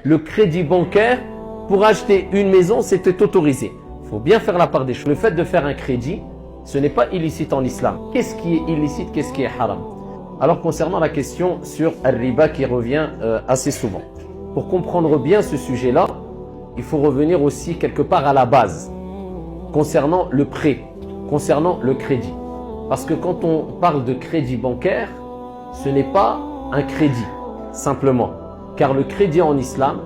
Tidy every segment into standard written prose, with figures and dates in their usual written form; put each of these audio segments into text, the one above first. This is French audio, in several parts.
le crédit bancaire pour acheter une maison, c'était autorisé. Il faut bien faire la part des choses. Le fait de faire un crédit, ce n'est pas illicite en islam. Qu'est-ce qui est illicite, qu'est-ce qui est haram? Alors concernant la question sur al-riba qui revient assez souvent. Pour comprendre bien ce sujet-là, il faut revenir aussi quelque part à la base. Concernant le prêt, concernant le crédit. Parce que quand on parle de crédit bancaire, ce n'est pas un crédit, simplement. Car le crédit en islam,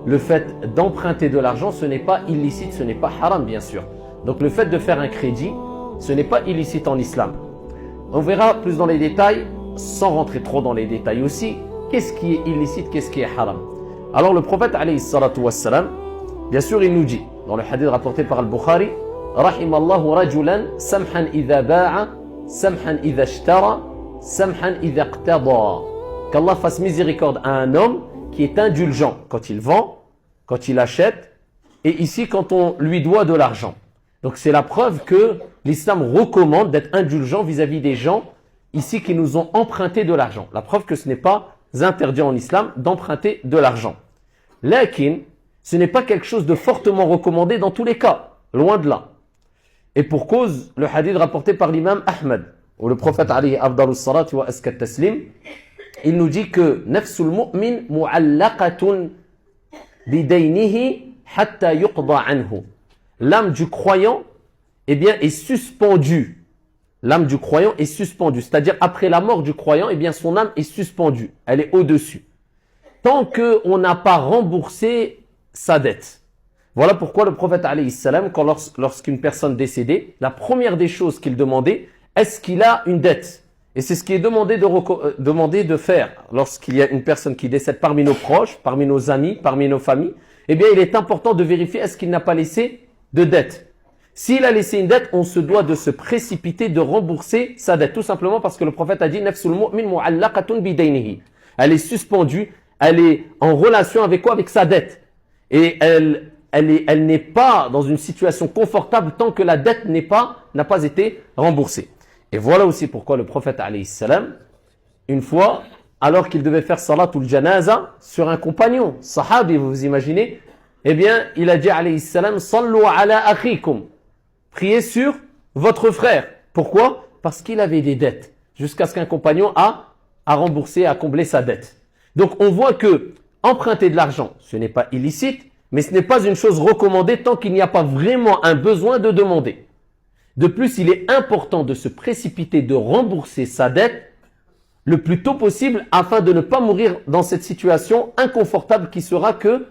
le fait d'emprunter de l'argent, ce n'est pas illicite, ce n'est pas haram bien sûr. Donc le fait de faire un crédit, ce n'est pas illicite en islam. On verra plus dans les détails, sans rentrer trop dans les détails aussi, qu'est-ce qui est illicite, qu'est-ce qui est haram. Alors le prophète alayhi salatu wassalam, bien sûr il nous dit, dans le hadith rapporté par Al-Bukhari, Rahimallahu rajulan samhan idha ba'a, samhan idha ishtara, samhan idha iqtada. Qu'Allah fasse miséricorde à un homme qui est indulgent quand il vend, quand il achète, et ici quand on lui doit de l'argent. Donc c'est la preuve que l'islam recommande d'être indulgent vis-à-vis des gens ici qui nous ont emprunté de l'argent. La preuve que ce n'est pas interdit en islam d'emprunter de l'argent. Lakin, ce n'est pas quelque chose de fortement recommandé dans tous les cas, loin de là. Et pour cause, le hadith rapporté par l'imam Ahmed, où le prophète alayhi afdalus salat wa askat taslim, il nous dit que nafsul mu'min mu'allaqatun bidaynihi hatta yuqda anhu. L'âme du croyant, eh bien, est suspendue. L'âme du croyant est suspendue. C'est-à-dire, après la mort du croyant, eh bien, son âme est suspendue. Elle est au-dessus. Tant qu'on n'a pas remboursé sa dette. Voilà pourquoi le prophète, alayhi salam, lorsqu'une personne décédait, la première des choses qu'il demandait, est-ce qu'il a une dette? Et c'est ce qui est demandé de faire lorsqu'il y a une personne qui décède parmi nos proches, parmi nos amis, parmi nos familles. Eh bien, il est important de vérifier est-ce qu'il n'a pas laissé de dette. S'il a laissé une dette, on se doit de se précipiter de rembourser sa dette. Tout simplement parce que le prophète a dit « Nafsul mu'min mu'allaqatun bidaynihi ». Elle est suspendue, elle est en relation avec quoi? Avec sa dette. Et elle n'est pas dans une situation confortable tant que la dette n'a pas été remboursée. Et voilà aussi pourquoi le prophète alayhi salam, une fois, alors qu'il devait faire salatul janaza sur un compagnon, sahabi, vous imaginez, eh bien, il a dit alayhi salam, sallu ala akhikum, priez sur votre frère. Pourquoi? Parce qu'il avait des dettes, jusqu'à ce qu'un compagnon a remboursé, a comblé sa dette. Donc on voit que emprunter de l'argent, ce n'est pas illicite, mais ce n'est pas une chose recommandée tant qu'il n'y a pas vraiment un besoin de demander. De plus, il est important de se précipiter de rembourser sa dette le plus tôt possible afin de ne pas mourir dans cette situation inconfortable qui sera que